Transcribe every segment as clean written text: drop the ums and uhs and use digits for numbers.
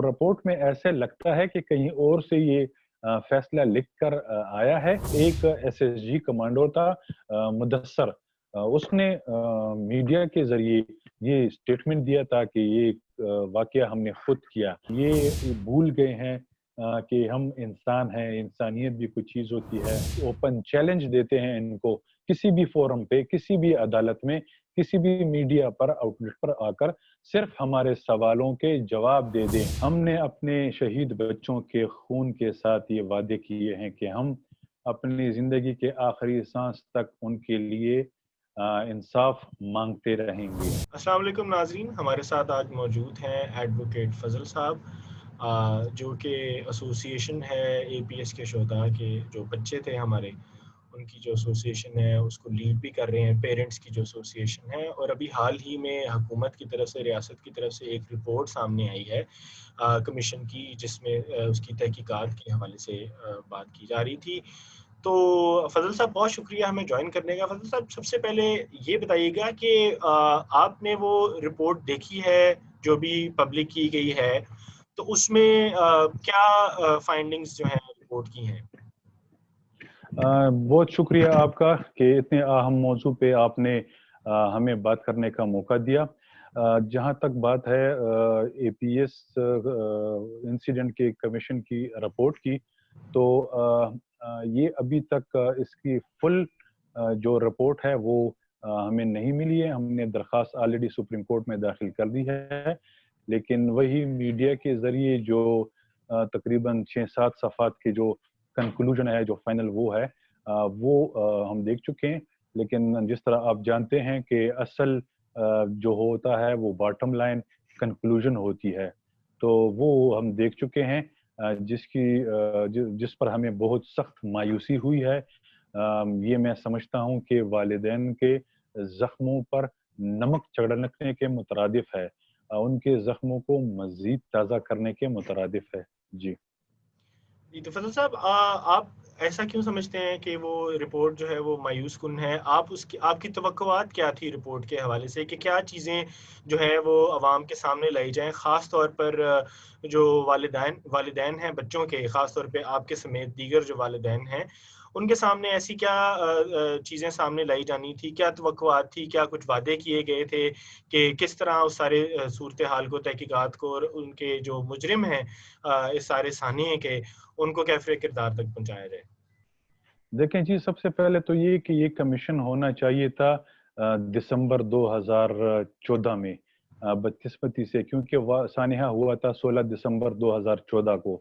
Report میں ایسے لگتا ہے کہ کہیں اور سے یہ فیصلہ لکھ کر آیا ہے۔ ایک ایس ایس جی کمانڈو تھا مدثر، اس نے میڈیا کے ذریعے یہ اسٹیٹمنٹ دیا تھا کہ یہ واقعہ ہم نے خود کیا۔ یہ بھول گئے ہیں کہ ہم انسان ہیں، انسانیت بھی کچھ چیز ہوتی ہے۔ اوپن چیلنج دیتے ہیں ان کو، کسی بھی فورم پہ، کسی بھی عدالت میں، کسی بھی میڈیا پر آؤٹ لیٹ پر آ کر صرف ہمارے سوالوں کے جواب دے دیں۔ ہم نے اپنے شہید بچوں کے خون کے ساتھ یہ وعدے کیے ہیں کہ ہم اپنی زندگی کے آخری سانس تک ان کے لیے انصاف مانگتے رہیں گے۔ السلام علیکم ناظرین، ہمارے ساتھ آج موجود ہیں ایڈوکیٹ فضل صاحب، جو کہ ایسوسی ایشن ہے اے پی ایس کے شہداء کے جو بچے تھے ہمارے، ان کی جو ایسوسی ایشن ہے اس کو لیڈ بھی کر رہے ہیں، پیرنٹس کی جو ایسوسی ایشن ہے۔ اور ابھی حال ہی میں حکومت کی طرف سے، ریاست کی طرف سے ایک رپورٹ سامنے آئی ہے کمیشن کی، جس میں اس کی تحقیقات کے حوالے سے بات کی جا رہی تھی۔ تو فضل صاحب بہت شکریہ ہمیں جوائن کرنے کا۔ فضل صاحب سب سے پہلے یہ بتائیے گا کہ آپ نے وہ رپورٹ دیکھی ہے جو بھی پبلک کی گئی ہے، تو اس میں کیا فائنڈنگز جو ہیں رپورٹ کی ہیں؟ بہت شکریہ آپ کا کہ اتنے اہم موضوع پہ آپ نے ہمیں بات کرنے کا موقع دیا۔ جہاں تک بات ہے اے پی ایس انسیڈنٹ کے کمیشن کی رپورٹ کی، تو یہ ابھی تک اس کی فل جو رپورٹ ہے وہ ہمیں نہیں ملی ہے۔ ہم نے درخواست آلریڈی سپریم کورٹ میں داخل کر دی ہے، لیکن وہی میڈیا کے ذریعے جو تقریباً 6-7 صفحات کے جو کنکلوژن ہے، جو فائنل وہ ہے، وہ ہم دیکھ چکے ہیں۔ لیکن جس طرح آپ جانتے ہیں کہ اصل جو ہوتا ہے وہ باٹم لائن کنکلوژن ہوتی ہے، تو وہ ہم دیکھ چکے ہیں، جس پر ہمیں بہت سخت مایوسی ہوئی ہے۔ یہ میں سمجھتا ہوں کہ والدین کے زخموں پر نمک چھڑکنے کے مترادف ہے، ان کے زخموں کو مزید تازہ کرنے کے مترادف ہے۔ جی تو فضل صاحب، آپ ایسا کیوں سمجھتے ہیں کہ وہ رپورٹ جو ہے وہ مایوس کن ہے؟ آپ کی توقعات کیا تھی رپورٹ کے حوالے سے، کہ کیا چیزیں جو ہے وہ عوام کے سامنے لائی جائیں، خاص طور پر جو والدین ہیں بچوں کے، خاص طور پہ آپ کے سمیت دیگر جو والدین ہیں، ان کے سامنے ایسی کیا چیزیں سامنے لائی جانی تھی؟ کیا توقعات تھی؟ کیا کچھ وعدے کیے گئے تھے کہ کس طرح اس سارے صورتحال کو، تحقیقات کو، اور ان کے جو مجرم ہیں اس سارے سانحے کے، ان کو کیسے کردار تک پہنچایا جائے؟ دیکھیں جی، سب سے پہلے تو یہ کہ یہ کمیشن ہونا چاہیے تھا دسمبر 2014 میں، بدقسمتی سے کیونکہ سانحہ ہوا تھا 16 دسمبر 2014 کو۔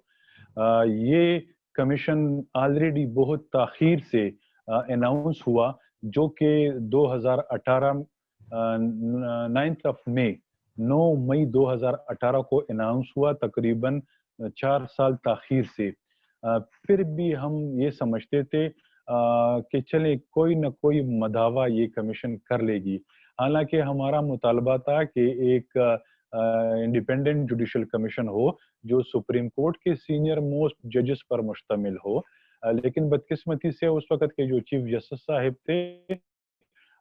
یہ کمیشن آلریڈی بہت تاخیر سے اناؤنس ہوا، جو کہ 2018 9 مئی 2018 کو اناؤنس ہوا، تقریباً 4 سال تاخیر سے۔ پھر بھی ہم یہ سمجھتے تھے کہ چلے کوئی نہ کوئی مداوع یہ کمیشن کر لے گی، حالانکہ ہمارا مطالبہ تھا کہ ایک انڈیپینڈنٹ جوڈیشل کمیشن ہو جو سپریم کورٹ کے سینئر موسٹ ججز پر مشتمل ہو۔ لیکن بدقسمتی سے اس وقت کے جو چیف جسٹس صاحب تھے،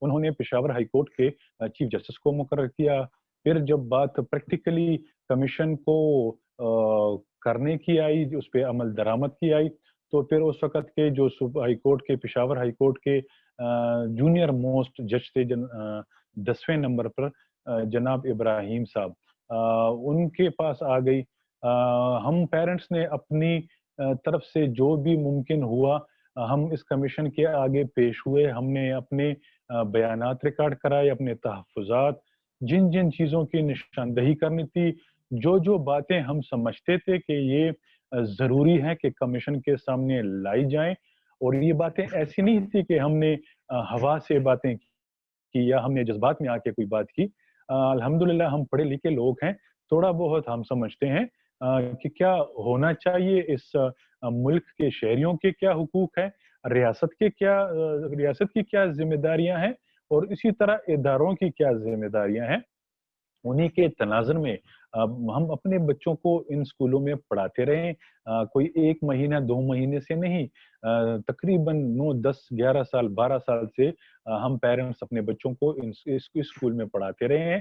انہوں نے پشاور ہائی کورٹ کے چیف جسٹس کو مقرر کیا۔ پھر جب بات پریکٹیکلی کمیشن کو کرنے کی آئی، اس پہ عمل درآمد کی آئی، تو پھر اس وقت کے جو ہائی کورٹ کے، پشاور ہائی کورٹ کے جونیئر موسٹ جج تھے 10ویں نمبر پر جناب ابراہیم صاحب، ان کے پاس آ گئی۔ ہم پیرنٹس نے اپنی طرف سے جو بھی ممکن ہوا ہم اس کمیشن کے آگے پیش ہوئے، ہم نے اپنے بیانات ریکارڈ کرائے، اپنے تحفظات، جن جن چیزوں کی نشاندہی کرنی تھی، جو باتیں ہم سمجھتے تھے کہ یہ ضروری ہے کہ کمیشن کے سامنے لائی جائیں، اور یہ باتیں ایسی نہیں تھی کہ ہم نے ہوا سے باتیں کی یا ہم نے جذبات میں آ کے کوئی بات کی۔ الحمدللہ ہم پڑھے لکھے لوگ ہیں، تھوڑا بہت ہم سمجھتے ہیں کہ کیا ہونا چاہیے، اس ملک کے شہریوں کے کیا حقوق ہیں، ریاست کی کیا ذمہ داریاں ہیں، اور اسی طرح اداروں کی کیا ذمہ داریاں ہیں۔ انہی کے تناظر میں ہم اپنے بچوں کو ان اسکولوں میں پڑھاتے رہیں، کوئی 1 مہینہ 2 مہینے سے نہیں، تقریباً 9 10 11 سال 12 سال سے ہم پیرنٹس اپنے بچوں کو اس اسکول میں پڑھاتے رہے ہیں۔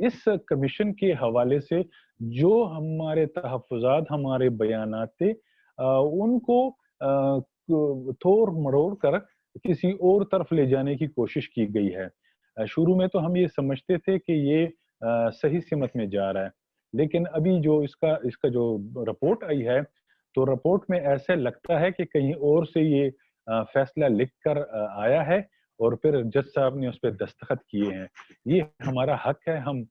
اس کمیشن کے حوالے سے جو ہمارے تحفظات، ہمارے بیانات تھے، ان کو توڑ مروڑ کر کسی اور طرف لے جانے کی کوشش کی گئی ہے۔ شروع میں تو ہم یہ سمجھتے تھے کہ یہ صحیح سمت میں جا رہا ہے، لیکن ابھی جو اس کا جو رپورٹ آئی ہے، تو رپورٹ میں ایسے لگتا ہے کہ کہیں اور سے یہ فیصلہ لکھ کر آیا ہے اور پھر جج صاحب نے اس پہ دستخط کیے ہیں۔ یہ ہمارا حق ہے، ہم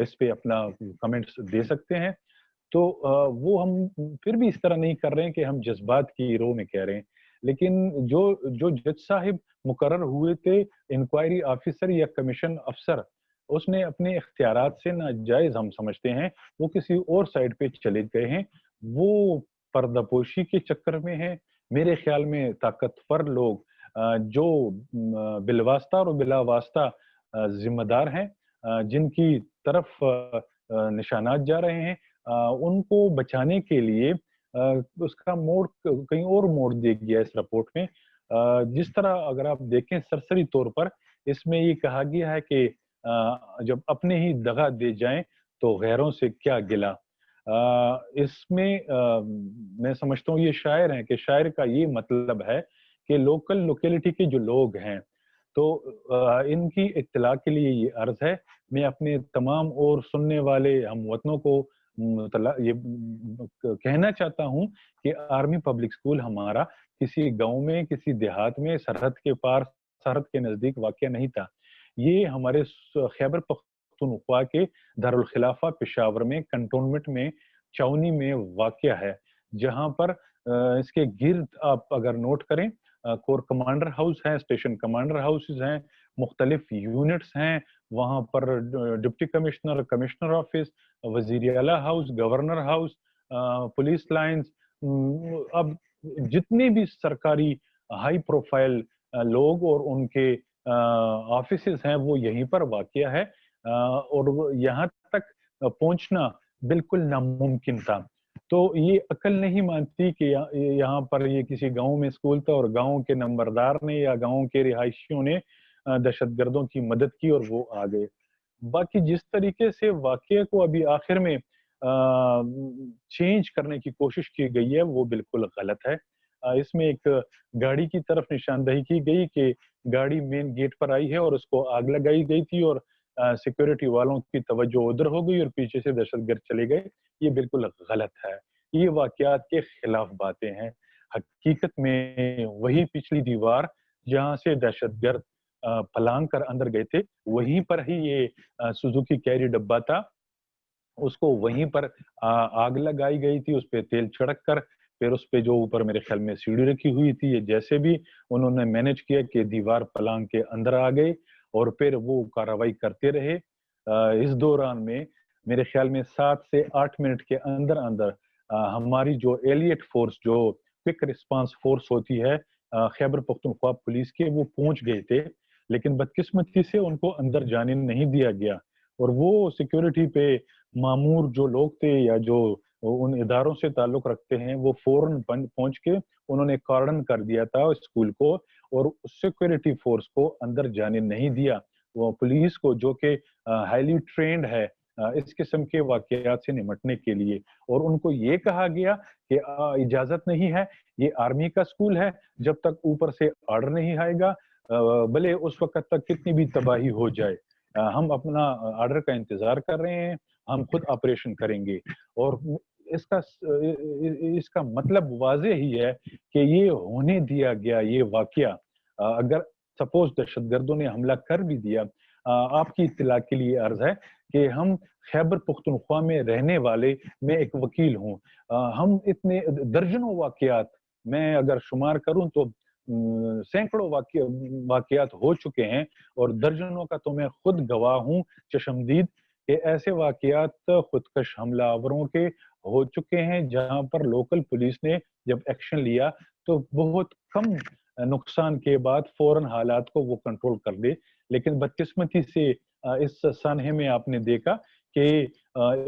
اس پہ اپنا کمنٹس دے سکتے ہیں، تو وہ ہم پھر بھی اس طرح نہیں کر رہے ہیں کہ ہم جذبات کی رو میں کہہ رہے ہیں، لیکن جو جج صاحب مقرر ہوئے تھے، انکوائری آفیسر یا کمیشن افسر، اس نے اپنے اختیارات سے ناجائز ہم سمجھتے ہیں وہ کسی اور سائڈ پہ چلے گئے ہیں، وہ پردہ پوشی کے چکر میں ہیں۔ میرے خیال میں طاقتور لوگ جو بالواسطہ اور بلا واسطہ ذمہ دار ہیں، جن کی طرف نشانات جا رہے ہیں، ان کو بچانے کے لیے اس کا موڑ کہیں اور موڑ دیا گیا اس رپورٹ میں۔ جس طرح اگر آپ دیکھیں سرسری طور پر اس میں یہ کہا گیا ہے کہ جب اپنے ہی دغا دے جائیں تو غیروں سے کیا گلہ۔ اس میں میں سمجھتا ہوں یہ شاعر ہیں کہ شاعر کا یہ مطلب ہے کہ لوکل لوکیلٹی کے جو لوگ ہیں، تو ان کی اطلاع کے لیے یہ عرض ہے، میں اپنے تمام اور سننے والے ہم وطنوں کو یہ کہنا چاہتا ہوں کہ آرمی پبلک اسکول ہمارا کسی گاؤں میں، کسی دیہات میں، سرحد کے پار، سرحد کے نزدیک واقع نہیں تھا۔ یہ ہمارے خیبر پختونخوا کے دارالخلافہ پشاور میں کنٹونمنٹ میں چاونی میں واقع ہے، جہاں پر اس کے گرد آپ اگر نوٹ کریں کور کمانڈر ہاؤس ہیں، اسٹیشن کمانڈر ہاؤسز ہیں، مختلف یونٹس ہیں، وہاں پر ڈپٹی کمشنر، کمشنر آفس، وزیر اعلیٰ house, governor house, police lines, اب جتنے بھی سرکاری ہائی پروفائل لوگ اور ان کے آفیسز ہیں وہ یہیں پر واقع ہے، اور یہاں تک پہنچنا بالکل ناممکن تھا۔ تو یہ عقل نہیں مانتی کہ یہاں پر یہ کسی گاؤں میں اسکول تھا اور گاؤں کے نمبردار نے یا گاؤں کے رہائشیوں نے دہشت گردوں کی مدد کی اور وہ آ گئے۔ باقی جس طریقے سے واقعے کو ابھی آخر میں چینج کرنے کی کوشش کی گئی ہے وہ بالکل غلط ہے۔ اس میں ایک گاڑی کی طرف نشاندہی کی گئی کہ گاڑی مین گیٹ پر آئی ہے اور اس کو آگ لگائی گئی تھی اور سیکورٹی والوں کی توجہ ادھر ہو گئی اور پیچھے سے دہشت گرد چلے گئے، یہ بالکل غلط ہے۔ یہ واقعات کے خلاف باتیں ہیں۔ حقیقت میں وہی پچھلی دیوار جہاں سے دہشت گرد پلانگ کر اندر گئے تھے، وہیں پر ہی یہ سوزوکی کیری ڈبہ تھا، اس کو وہیں پر آگ لگائی گئی تھی، اس پہ تیل چھڑک کر پھر اس پہ جو اوپر میرے خیال میں سیڑھی رکھی ہوئی تھی، یہ جیسے بھی انہوں نے مینج کیا کہ دیوار پلانگ کے اندر آ گئے اور پھر وہ کارروائی کرتے رہے۔ اس دوران میں میرے خیال میں 7 سے 8 منٹ کے اندر اندر ہماری جو ایلیٹ فورس، جو کوئک رسپانس فورس ہوتی ہے خیبر پختونخوا پولیس کے، وہ پہنچ گئے تھے، لیکن بدقسمتی سے ان کو اندر جانے نہیں دیا گیا، اور وہ سیکیورٹی پہ مامور جو لوگ تھے یا جو ان اداروں سے تعلق رکھتے ہیں، وہ فوراً پہنچ کے انہوں نے کارڈن کر دیا تھا اسکول کو اور سیکیورٹی فورس کو اندر جانے نہیں دیا۔ وہ پولیس کو جو کہ ہائیلی ٹرینڈ ہے اس قسم کے واقعات سے نمٹنے کے لیے، اور ان کو یہ کہا گیا کہ اجازت نہیں ہے، یہ آرمی کا اسکول ہے، جب تک اوپر سے آرڈر نہیں آئے گا، بھلے اس وقت تک کتنی بھی تباہی ہو جائے، ہم اپنا آرڈر کا انتظار کر رہے ہیں، ہم خود آپریشن کریں گے۔ اور اس کا مطلب واضح ہی ہے کہ یہ ہونے دیا گیا یہ واقعہ، اگر سپوز دہشت گردوں نے حملہ کر بھی دیا، آپ کی اطلاع کے لیے عرض ہے کہ ہم خیبر پختونخوا میں رہنے والے، میں ایک وکیل ہوں، ہم اتنے درجنوں واقعات، میں اگر شمار کروں تو سینکڑوں واقعات ہو چکے ہیں، اور درجنوں کا تو میں خود گواہ ہوں چشمدید کہ ایسے واقعات خودکش حملہ آوروں کے ہو چکے ہیں، جہاں پر لوکل پولیس نے جب ایکشن لیا تو بہت کم نقصان کے بعد فوراً حالات کو وہ کنٹرول کر دے، لیکن بدقسمتی سے اس سانحے میں آپ نے دیکھا کہ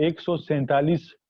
147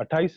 28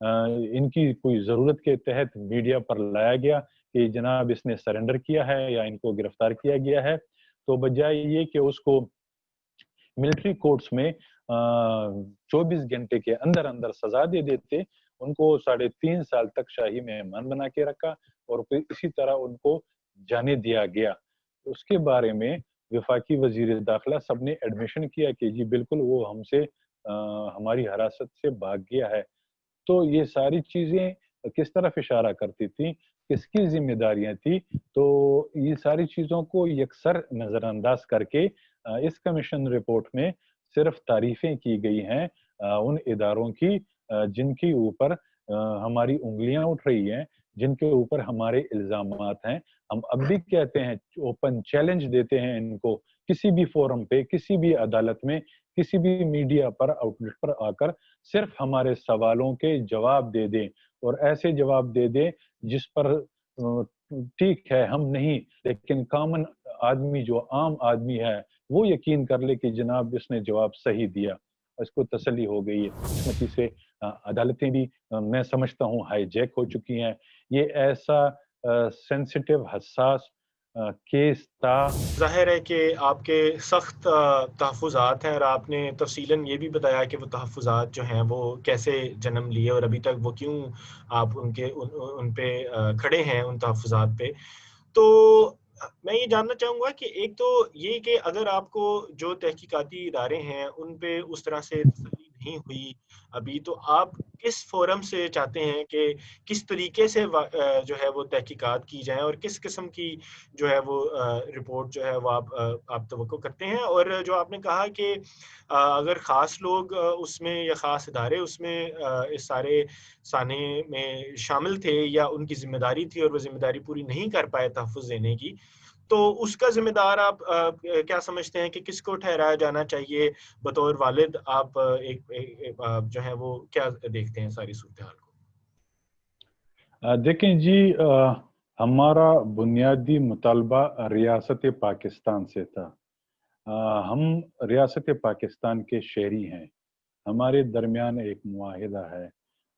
ان کی کوئی ضرورت کے تحت میڈیا پر لایا گیا کہ جناب اس نے سرنڈر کیا ہے یا ان کو گرفتار کیا گیا ہے، تو بجائے یہ کہ اس کو ملٹری کورٹس میں 24 گھنٹے کے اندر اندر سزا دے دیتے، ان کو 3.5 سال تک شاہی مہمان بنا کے رکھا اور پھر اسی طرح ان کو جانے دیا گیا۔ اس کے بارے میں وفاقی وزیر داخلہ سب نے ایڈمیشن کیا کہ جی بالکل وہ ہم سے ہماری حراست سے بھاگ گیا ہے۔ تو یہ ساری چیزیں کس طرف اشارہ کرتی تھی، کس کی ذمہ داریاں تھی؟ تو یہ ساری چیزوں کو یکسر نظر انداز کر کے اس کمیشن رپورٹ میں صرف تعریفیں کی گئی ہیں ان اداروں کی جن کے اوپر ہماری انگلیاں اٹھ رہی ہیں، جن کے اوپر ہمارے الزامات ہیں۔ ہم اب بھی کہتے ہیں، اوپن چیلنج دیتے ہیں ان کو، کسی بھی فورم پہ، کسی بھی عدالت میں، کسی بھی میڈیا پر، آؤٹ لیٹ پر آ کر صرف ہمارے سوالوں کے جواب دے دیں، اور ایسے جواب دے دیں جس پر ٹھیک ہے ہم نہیں، لیکن کامن آدمی جو عام آدمی ہے وہ یقین کر لے کہ جناب اس نے جواب صحیح دیا، اس کو تسلی ہو گئی ہے۔ قسمتی سے عدالتیں بھی میں سمجھتا ہوں ہائی جیک ہو چکی ہیں۔ یہ ایسا سینسٹیو حساس کیس تھا۔ ظاہر ہے کہ آپ کے سخت تحفظات ہیں، اور آپ نے تفصیلاً یہ بھی بتایا کہ وہ تحفظات جو ہیں وہ کیسے جنم لیے اور ابھی تک وہ کیوں آپ ان پہ کھڑے ہیں، ان تحفظات پہ۔ تو میں یہ جاننا چاہوں گا کہ ایک تو یہ کہ اگر آپ کو جو تحقیقاتی ادارے ہیں ان پہ اس طرح سے تسلی نہیں ہوئی ابھی، تو آپ کس فورم سے چاہتے ہیں کہ کس طریقے سے جو ہے وہ تحقیقات کی جائیں، اور کس قسم کی جو ہے وہ رپورٹ جو ہے وہ آپ توقع کرتے ہیں؟ اور جو آپ نے کہا کہ اگر خاص لوگ اس میں یا خاص ادارے اس میں اس سارے سانے میں شامل تھے یا ان کی ذمہ داری تھی اور وہ ذمہ داری پوری نہیں کر پائے تحفظ دینے کی، تو اس کا ذمہ دار آپ کیا سمجھتے ہیں کہ کس کو ٹھہرایا جانا چاہیے؟ بطور والد آپ جو ہے وہ کیا دیکھتے ہیں ساری صورتحال کو؟ دیکھیں جی، ہمارا بنیادی مطالبہ ریاست پاکستان سے تھا۔ ہم ریاست پاکستان کے شہری ہیں، ہمارے درمیان ایک معاہدہ ہے،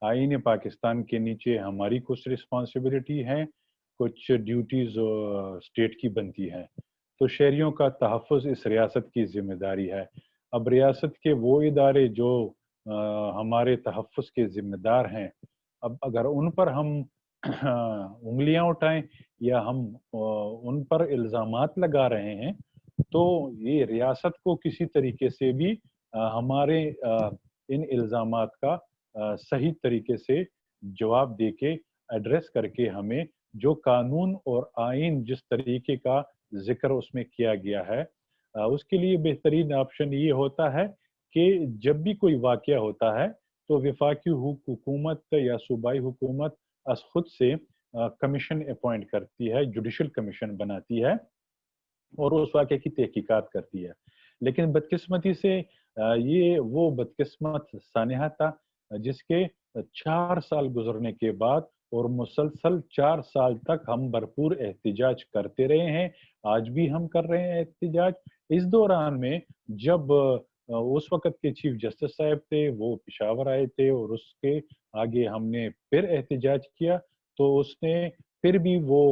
آئین پاکستان کے نیچے ہماری کچھ رسپانسبلٹی ہیں، کچھ ڈیوٹیز اسٹیٹ کی بنتی ہیں، تو شہریوں کا تحفظ اس ریاست کی ذمہ داری ہے۔ اب ریاست کے وہ ادارے جو ہمارے تحفظ کے ذمہ دار ہیں، اب اگر ان پر ہم انگلیاں اٹھائیں یا ہم ان پر الزامات لگا رہے ہیں، تو یہ ریاست کو کسی طریقے سے بھی ہمارے ان الزامات کا صحیح طریقے سے جواب دے کے ایڈریس کر کے ہمیں جو قانون اور آئین جس طریقے کا ذکر اس میں کیا گیا ہے، اس کے لیے بہترین آپشن یہ ہوتا ہے کہ جب بھی کوئی واقعہ ہوتا ہے تو وفاقی حکومت یا صوبائی حکومت از خود سے کمیشن اپوائنٹ کرتی ہے، جوڈیشل کمیشن بناتی ہے اور اس واقعے کی تحقیقات کرتی ہے۔ لیکن بدقسمتی سے یہ وہ بدقسمت سانحہ تھا جس کے 4 سال گزرنے کے بعد اور مسلسل 4 سال تک ہم بھرپور احتجاج کرتے رہے ہیں، آج بھی ہم کر رہے ہیں احتجاج۔ اس دوران میں جب اس وقت کے چیف جسٹس صاحب تھے، وہ پشاور آئے تھے اور اس کے آگے ہم نے پھر احتجاج کیا، تو اس نے پھر بھی وہ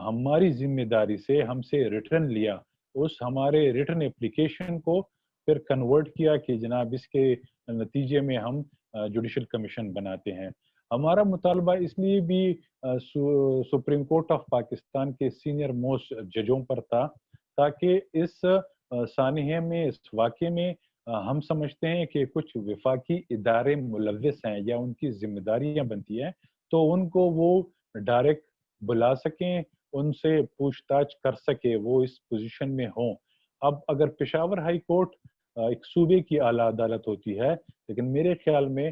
ہماری ذمہ داری سے ہم سے ریٹرن لیا، اس ہمارے ریٹرن اپلیکیشن کو پھر کنورٹ کیا کہ جناب اس کے نتیجے میں ہم جوڈیشل کمیشن بناتے ہیں۔ ہمارا مطالبہ اس لیے بھی سپریم کورٹ آف پاکستان کے سینئر موسٹ ججوں پر تھا تاکہ اس سانحے میں، اس واقعے میں ہم سمجھتے ہیں کہ کچھ وفاقی ادارے ملوث ہیں یا ان کی ذمہ داریاں بنتی ہیں، تو ان کو وہ ڈائریکٹ بلا سکیں، ان سے پوچھ تاچھ کر سکے، وہ اس پوزیشن میں ہوں۔ اب اگر پشاور ہائی کورٹ ایک صوبے کی اعلیٰ عدالت ہوتی ہے، لیکن میرے خیال میں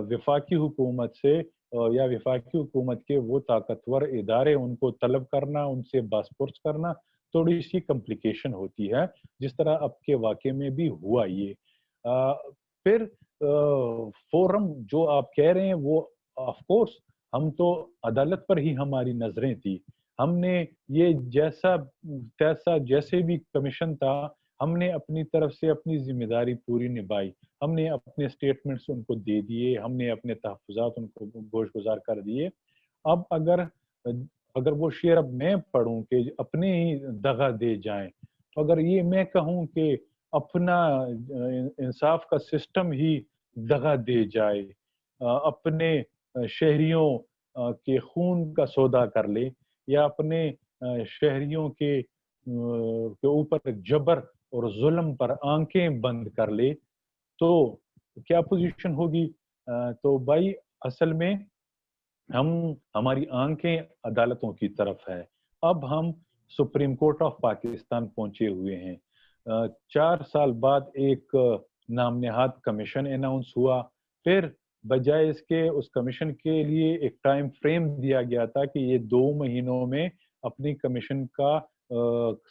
وفاقی حکومت سے یا وفاقی حکومت کے وہ طاقتور ادارے ان کو طلب کرنا، ان سے بازپرس کرنا تھوڑی سی کمپلیکیشن ہوتی ہے، جس طرح اب کے واقعے میں بھی ہوا یہ۔ پھر فورم جو آپ کہہ رہے ہیں وہ آف کورس ہم تو عدالت پر ہی ہماری نظریں تھی، ہم نے یہ جیسا تیسا جیسے بھی کمیشن تھا، ہم نے اپنی طرف سے اپنی ذمہ داری پوری نبھائی۔ ہم نے اپنے اسٹیٹمنٹس ان کو دے دیے, ہم نے اپنے تحفظات ان کو گوش گزار کر دیے. اب اگر وہ شعر اب میں پڑھوں کہ اپنے ہی دغا دے جائیں, تو اگر یہ میں کہوں کہ اپنا انصاف کا سسٹم ہی دغا دے جائے, اپنے شہریوں کے خون کا سودا کر لے, یا اپنے شہریوں کے اوپر جبر اور ظلم پر آنکھیں بند کر لے, تو کیا پوزیشن ہوگی؟ تو بھائی اصل میں ہماری آنکھیں عدالتوں کی طرف ہے. اب ہم سپریم کورٹ آف پاکستان پہنچے ہوئے ہیں. 4 سال بعد ایک نام نہاد کمیشن اناؤنس ہوا. پھر بجائے اس کے اس کمیشن کے لیے ایک ٹائم فریم دیا گیا تھا کہ یہ 2 مہینوں میں اپنی کمیشن کا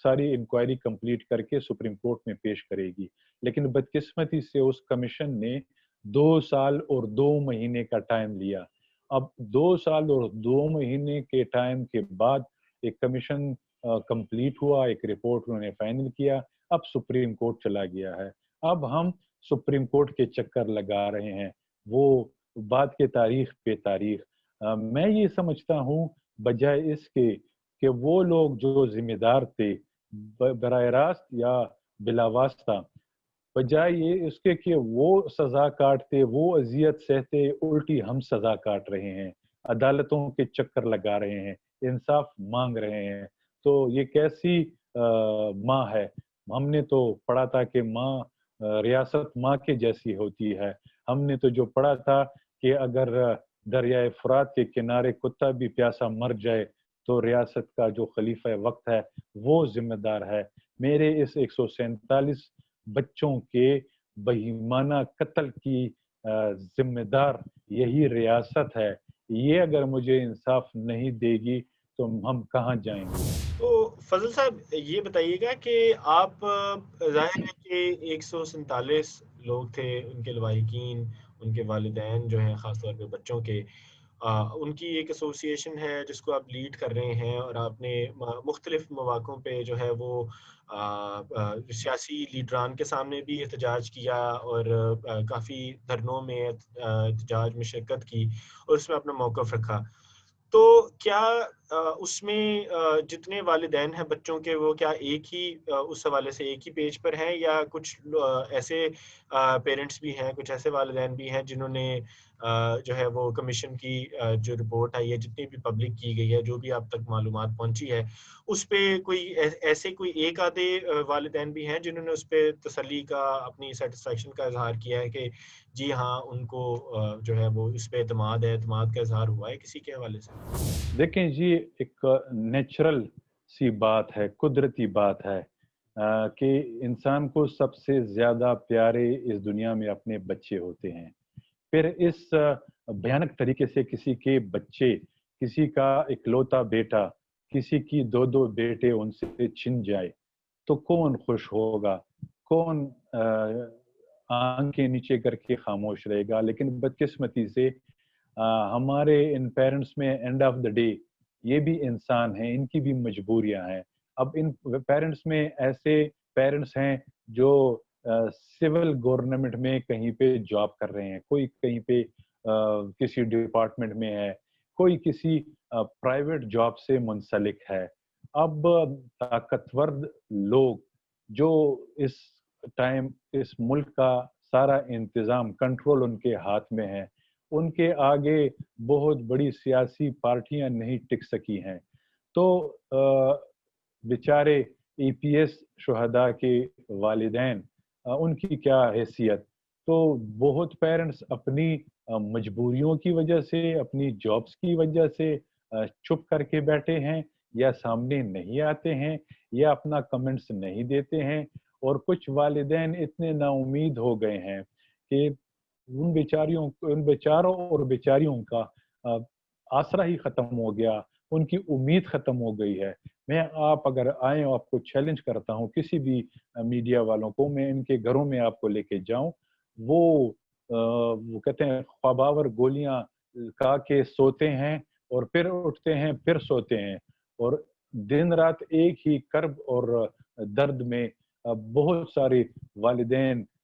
ساری انکوائری کمپلیٹ کر کے سپریم کورٹ میں پیش کرے گی. لیکن بدقسمتی سے اس کمیشن نے 2 سال اور 2 مہینے کا ٹائم لیا. اب 2 سال اور 2 مہینے کے ٹائم کے بعد ایک کمیشن کمپلیٹ ہوا, ایک رپورٹ انہوں نے فائنل کیا, اب سپریم کورٹ چلا گیا ہے. اب ہم سپریم کورٹ کے چکر لگا رہے ہیں, وہ بات کے تاریخ پہ تاریخ. میں یہ سمجھتا ہوں بجائے اس کے کہ وہ لوگ جو ذمہ دار تھے براہ راست یا بلا واسطہ, بجائے یہ اس کے کہ وہ سزا کاٹتے, وہ اذیت سہتے, الٹی ہم سزا کاٹ رہے ہیں, عدالتوں کے چکر لگا رہے ہیں, انصاف مانگ رہے ہیں. تو یہ کیسی ماں ہے؟ ہم نے تو پڑھا تھا کہ ماں ریاست ماں کے جیسی ہوتی ہے. ہم نے تو جو پڑھا تھا کہ اگر دریائے فرات کے کنارے کتا بھی پیاسا مر جائے تو ریاست کا جو خلیفہ وقت ہے وہ ذمہ دار ہے. میرے اس 147 بچوں کے بہیمانہ قتل کی ذمہ دار یہی ریاست ہے. یہ اگر مجھے انصاف نہیں دے گی تو ہم کہاں جائیں گے؟ تو فضل صاحب یہ بتائیے گا کہ آپ, ظاہر ہے کہ 147 لوگ تھے, ان کے لواحقین, ان کے والدین جو ہیں, خاص طور پہ بچوں کے, ان کی ایک ایسوسیشن ہے جس کو آپ لیڈ کر رہے ہیں, اور آپ نے مختلف مواقعوں پہ جو ہے وہ سیاسی لیڈران کے سامنے بھی احتجاج کیا, اور کافی دھرنوں میں احتجاج میں شرکت کی, اور اس میں اپنا موقف رکھا. تو کیا اس میں جتنے والدین ہیں بچوں کے, وہ کیا ایک ہی اس حوالے سے ایک ہی پیج پر ہیں, یا کچھ ایسے پیرنٹس بھی ہیں, کچھ ایسے والدین بھی ہیں جنہوں نے جو ہے وہ کمیشن کی جو رپورٹ آئی ہے, جتنی بھی پبلک کی گئی ہے, جو بھی آپ تک معلومات پہنچی ہے, اس پہ کوئی ایسے کوئی ایک آدھے والدین بھی ہیں جنہوں نے اس پہ تسلی کا, اپنی سیٹسفیکشن کا اظہار کیا ہے کہ جی ہاں ان کو جو ہے وہ اس پہ اعتماد کا اظہار ہوا ہے کسی کے حوالے سے؟ دیکھیں جی, ایک نیچرل سی بات ہے, قدرتی بات ہے کہ انسان کو سب سے زیادہ پیارے اس دنیا میں اپنے بچے ہوتے ہیں. پھر اس بھیانک طریقے سے کسی کے بچے, کسی کا اکلوتا بیٹا, کسی کی 2 بیٹے ان سے چھن جائے تو کون خوش ہوگا؟ کون آنکھیں نیچے کر کے خاموش رہے گا؟ لیکن بدقسمتی سے ہمارے ان پیرنٹس میں اینڈ آف دا ڈے یہ بھی انسان ہیں, ان کی بھی مجبوریاں ہیں. اب ان پیرنٹس میں ایسے پیرنٹس ہیں جو سول گورنمنٹ میں کہیں پہ جاب کر رہے ہیں, کوئی کہیں پہ کسی ڈپارٹمنٹ میں ہے, کوئی کسی پرائیویٹ جاب سے منسلک ہے. اب طاقتور لوگ جو اس ٹائم اس ملک کا سارا انتظام, کنٹرول ان کے ہاتھ میں ہے, ان کے آگے بہت بڑی سیاسی پارٹیاں نہیں ٹک سکی ہیں. تو بیچارے ای پی ایس شہداء کے والدین, ان کی کیا حیثیت؟ تو بہت پیرنٹس اپنی مجبوریوں کی وجہ سے, اپنی جابس کی وجہ سے چھپ کر کے بیٹھے ہیں, یا سامنے نہیں آتے ہیں, یا اپنا کمنٹس نہیں دیتے ہیں. اور کچھ والدین اتنے نا امید ہو گئے ہیں کہ ان بیچاروں اور بیچاریوں کا آسرا ہی ختم ہو گیا, ان کی امید ختم ہو گئی ہے. میں آپ اگر آئیں, آپ کو چیلنج کرتا ہوں, کسی بھی میڈیا والوں کو, میں ان کے گھروں میں آپ کو لے کے جاؤں, وہ کہتے ہیں خواباور گولیاں کھا کے سوتے ہیں اور پھر اٹھتے ہیں, پھر سوتے ہیں, اور دن رات ایک ہی کرب اور درد میں. بہت سارے والدین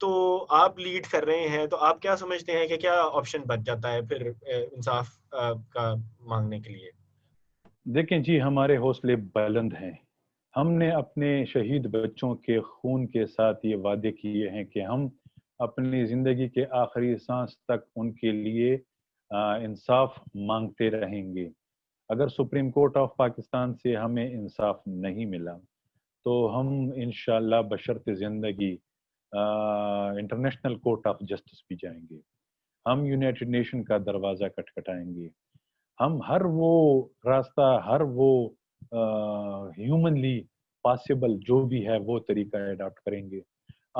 تو آپ لیڈ کر رہے ہیں، تو آپ کیا سمجھتے ہیں کہ کیا آپشن بچ جاتا ہے پھر انصاف کا مانگنے کے لیے؟ دیکھیں جی، ہمارے حوصلے بلند ہیں. ہم نے اپنے شہید بچوں کے خون کے ساتھ یہ وعدے کیے ہیں کہ ہم اپنی زندگی کے آخری سانس تک ان کے لیے انصاف مانگتے رہیں گے. اگر سپریم کورٹ آف پاکستان سے ہمیں انصاف نہیں ملا تو ہم انشاءاللہ بشرط زندگی انٹرنیشنل کورٹ آف جسٹس بھی جائیں گے. ہم یونائٹڈ نیشن کا دروازہ کھٹکھٹائیں گے. ہم ہر وہ راستہ، ہر وہ ہیومنلی پاسبل جو بھی ہے وہ طریقہ اڈاپٹ کریں گے.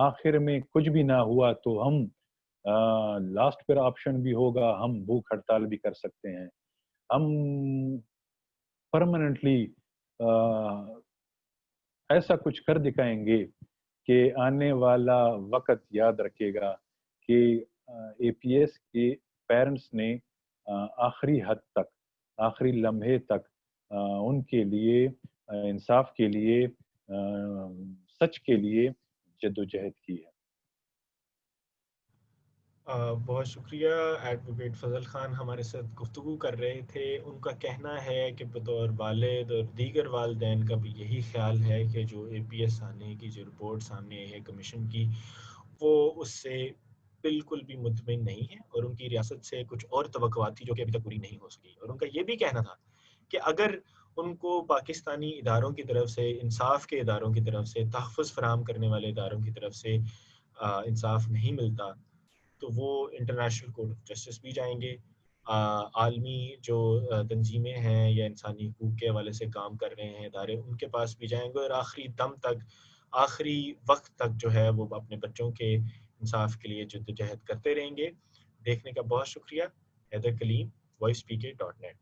آخر میں کچھ بھی نہ ہوا تو ہم لاسٹ پر آپشن بھی ہوگا، ہم بھوک ہڑتال بھی کر سکتے ہیں. ہم پرماننٹلی ایسا کچھ کر دکھائیں گے کہ آنے والا وقت یاد رکھے گا کہ اے پی ایس کے پیرنٹس نے آخری حد تک، آخری لمحے تک ان کے لیے انصاف کے لیے، سچ کے لیے جدوجہد کی ہے. بہت شکریہ. ایڈوکیٹ فضل خان ہمارے ساتھ گفتگو کر رہے تھے. ان کا کہنا ہے کہ بطور والد اور دیگر والدین کا بھی یہی خیال ہے کہ جو اے پی ایس آنے کی جو رپورٹ سامنے آئی ہے کمیشن کی، وہ اس سے بالکل بھی مطمئن نہیں ہے، اور ان کی ریاست سے کچھ اور توقعات تھی جو کہ ابھی تک پوری نہیں ہو سکی. اور ان کا یہ بھی کہنا تھا کہ اگر ان کو پاکستانی اداروں کی طرف سے، انصاف کے اداروں کی طرف سے، تحفظ فراہم کرنے والے اداروں کی طرف سے انصاف نہیں ملتا تو وہ انٹرنیشنل کورٹ آف جسٹس بھی جائیں گے. عالمی جو تنظیمیں ہیں یا انسانی حقوق کے حوالے سے کام کر رہے ہیں ادارے، ان کے پاس بھی جائیں گے، اور آخری دم تک، آخری وقت تک جو ہے وہ اپنے بچوں کے انصاف کے لیے جدوجہد کرتے رہیں گے. دیکھنے کا بہت شکریہ. حیدر کلیم، وائس پی کے .net.